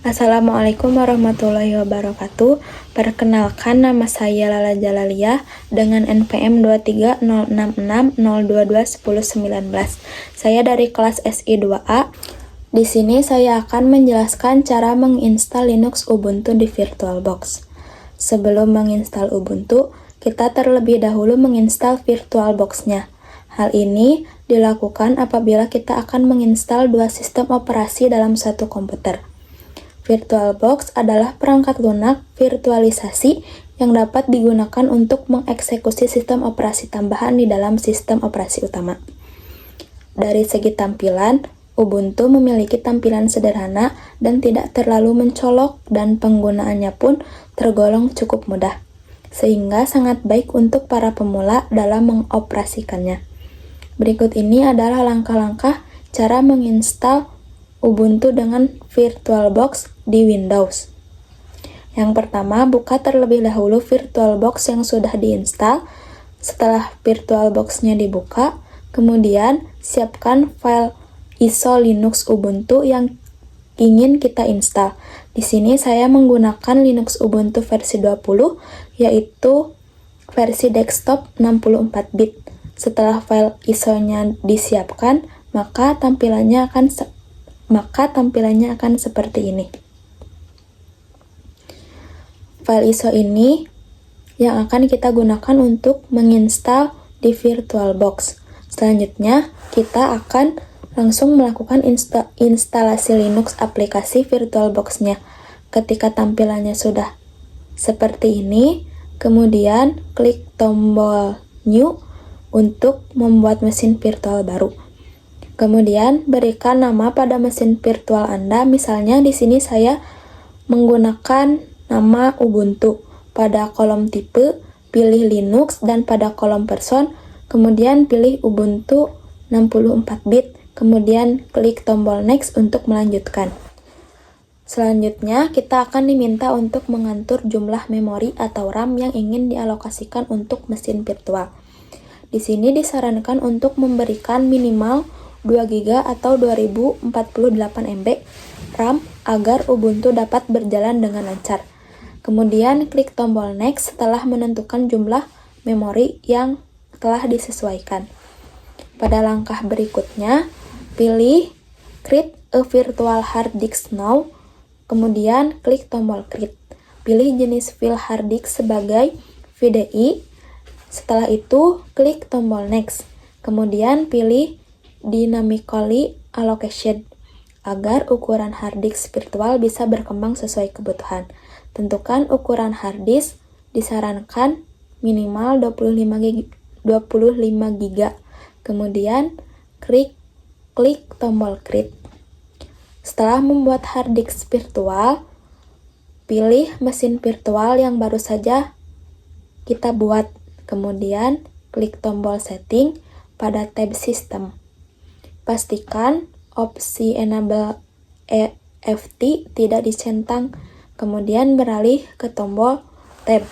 Assalamualaikum warahmatullahi wabarakatuh. Perkenalkan, nama saya Lala Jalaliyah dengan NPM 2306602210119. Saya dari kelas SI 2A. Di sini saya akan menjelaskan cara menginstal Linux Ubuntu di VirtualBox. Sebelum menginstal Ubuntu, kita terlebih dahulu menginstal VirtualBox-nya. Hal ini dilakukan apabila kita akan menginstal dua sistem operasi dalam satu komputer. VirtualBox adalah perangkat lunak virtualisasi yang dapat digunakan untuk mengeksekusi sistem operasi tambahan di dalam sistem operasi utama. Dari segi tampilan, Ubuntu memiliki tampilan sederhana dan tidak terlalu mencolok, dan penggunaannya pun tergolong cukup mudah, sehingga sangat baik untuk para pemula dalam mengoperasikannya. Berikut ini adalah langkah-langkah cara menginstal Ubuntu dengan VirtualBox di Windows. Yang pertama, buka terlebih dahulu VirtualBox yang sudah diinstal. Setelah VirtualBox-nya dibuka, kemudian siapkan file ISO Linux Ubuntu yang ingin kita install. Di sini saya menggunakan Linux Ubuntu versi 20, yaitu versi desktop 64 bit. Setelah file ISO-nya disiapkan, maka tampilannya akan seperti ini. File ISO ini yang akan kita gunakan untuk menginstal di VirtualBox. Selanjutnya, kita akan langsung melakukan instalasi Linux aplikasi VirtualBox-nya. Ketika tampilannya sudah seperti ini, kemudian klik tombol New untuk membuat mesin virtual baru. Kemudian berikan nama pada mesin virtual Anda. Misalnya di sini saya menggunakan nama Ubuntu. Pada kolom tipe, pilih Linux, dan pada kolom person, kemudian pilih Ubuntu 64 bit. Kemudian klik tombol Next untuk melanjutkan. Selanjutnya, kita akan diminta untuk mengatur jumlah memori atau RAM yang ingin dialokasikan untuk mesin virtual. Di sini disarankan untuk memberikan minimal 2 GB atau 2048 MB RAM agar Ubuntu dapat berjalan dengan lancar. Kemudian klik tombol Next setelah menentukan jumlah memori yang telah disesuaikan. Pada langkah berikutnya, pilih Create a Virtual Hard Disk Now, kemudian klik tombol Create. Pilih jenis file hard disk sebagai VDI. Setelah itu, klik tombol Next. Kemudian pilih Dynamically Allocation agar ukuran hard disk virtual bisa berkembang sesuai kebutuhan. Tentukan ukuran hard disk, disarankan minimal 25 GB. Kemudian klik tombol Create. Setelah membuat hard disk virtual, pilih mesin virtual yang baru saja kita buat. Kemudian klik tombol Setting pada tab System. Pastikan opsi Enable EFT tidak dicentang, kemudian beralih ke tombol Tab.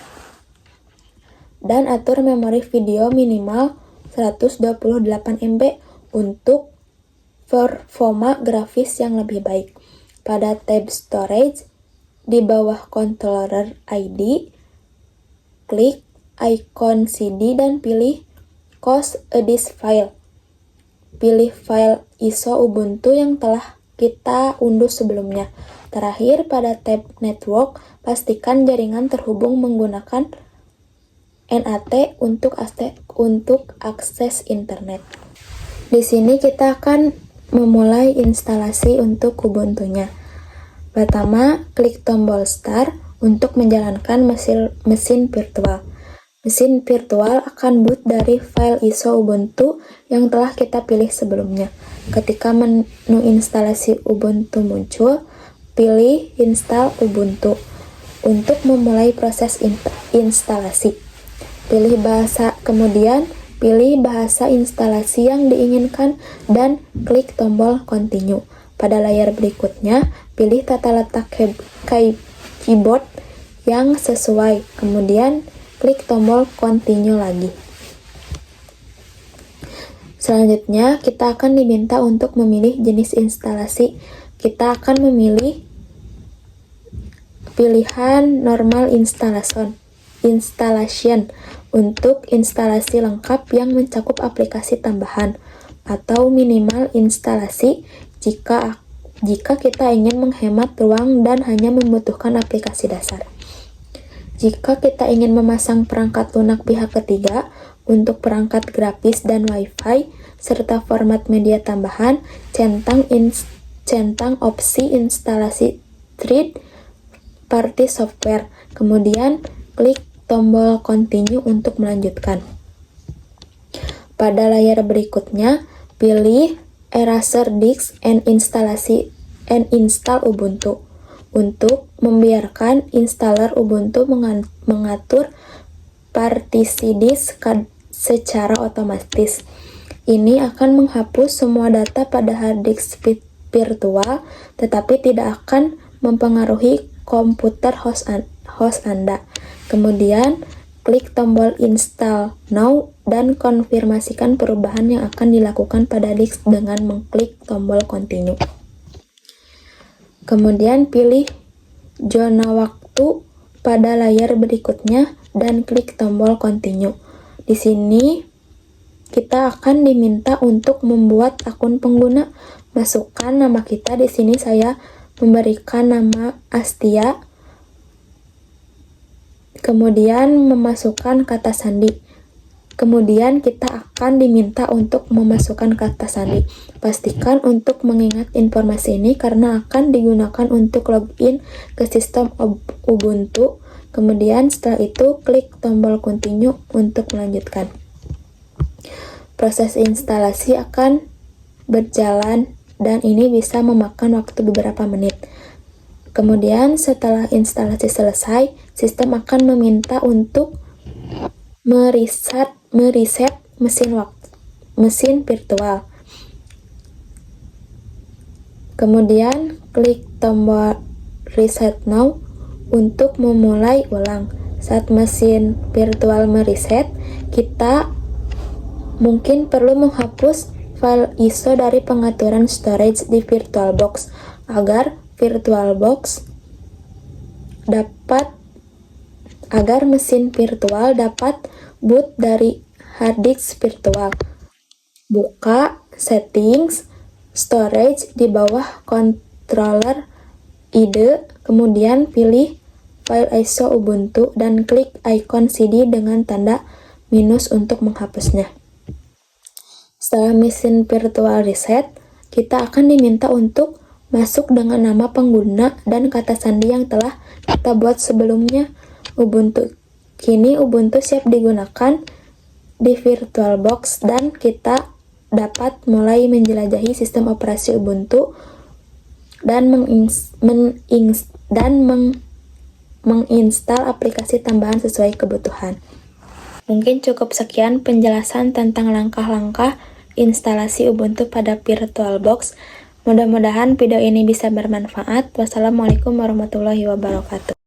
Dan atur memori video minimal 128 MB untuk performa grafis yang lebih baik. Pada tab Storage, di bawah Controller ID, klik icon CD dan pilih Cause a Disk File. Pilih file ISO Ubuntu yang telah kita unduh sebelumnya. Terakhir, pada tab Network, pastikan jaringan terhubung menggunakan NAT untuk akses internet. Di sini kita akan memulai instalasi untuk Ubuntu-nya. Pertama, klik tombol Start untuk menjalankan mesin virtual. Mesin virtual akan boot dari file ISO Ubuntu yang telah kita pilih sebelumnya. Ketika menu instalasi Ubuntu muncul, pilih Install Ubuntu untuk memulai proses instalasi. Kemudian pilih bahasa instalasi yang diinginkan dan klik tombol Continue. Pada layar berikutnya, pilih tata letak keyboard yang sesuai. Kemudian klik tombol Continue lagi. Selanjutnya, kita akan diminta untuk memilih jenis instalasi. Kita akan memilih pilihan normal installation untuk instalasi lengkap yang mencakup aplikasi tambahan, atau minimal instalasi jika kita ingin menghemat ruang dan hanya membutuhkan aplikasi dasar. Jika kita ingin memasang perangkat lunak pihak ketiga untuk perangkat grafis dan Wi-Fi, serta format media tambahan, centang opsi instalasi third party software, kemudian klik tombol continue untuk melanjutkan. Pada layar berikutnya, pilih Erase Disk and install Ubuntu untuk membiarkan installer Ubuntu mengatur partisi disk secara otomatis. Ini akan menghapus semua data pada hard disk virtual, tetapi tidak akan mempengaruhi komputer host Anda. Kemudian, klik tombol Install Now dan konfirmasikan perubahan yang akan dilakukan pada disk dengan mengklik tombol Continue. Kemudian pilih zona waktu pada layar berikutnya dan klik tombol Continue. Di sini kita akan diminta untuk membuat akun pengguna. Masukkan nama kita. Di sini saya memberikan nama Astia. Kemudian memasukkan kata sandi. Kemudian kita akan diminta untuk memasukkan kata sandi. Pastikan untuk mengingat informasi ini karena akan digunakan untuk login ke sistem Ubuntu. Kemudian setelah itu klik tombol continue untuk melanjutkan. Proses instalasi akan berjalan dan ini bisa memakan waktu beberapa menit. Kemudian setelah instalasi selesai, sistem akan meminta untuk mereset mesin virtual. Kemudian klik tombol Reset Now untuk memulai ulang. Saat mesin virtual mereset, kita mungkin perlu menghapus file ISO dari pengaturan storage di VirtualBox agar mesin virtual dapat boot dari hard disk virtual. Buka Settings, Storage di bawah Controller IDE, kemudian pilih file ISO Ubuntu dan klik icon CD dengan tanda minus untuk menghapusnya. Setelah mesin virtual reset, kita akan diminta untuk masuk dengan nama pengguna dan kata sandi yang telah kita buat sebelumnya. Kini Ubuntu siap digunakan di VirtualBox dan kita dapat mulai menjelajahi sistem operasi Ubuntu dan menginstal aplikasi tambahan sesuai kebutuhan. Mungkin cukup sekian penjelasan tentang langkah-langkah instalasi Ubuntu pada VirtualBox. Mudah-mudahan video ini bisa bermanfaat. Wassalamualaikum warahmatullahi wabarakatuh.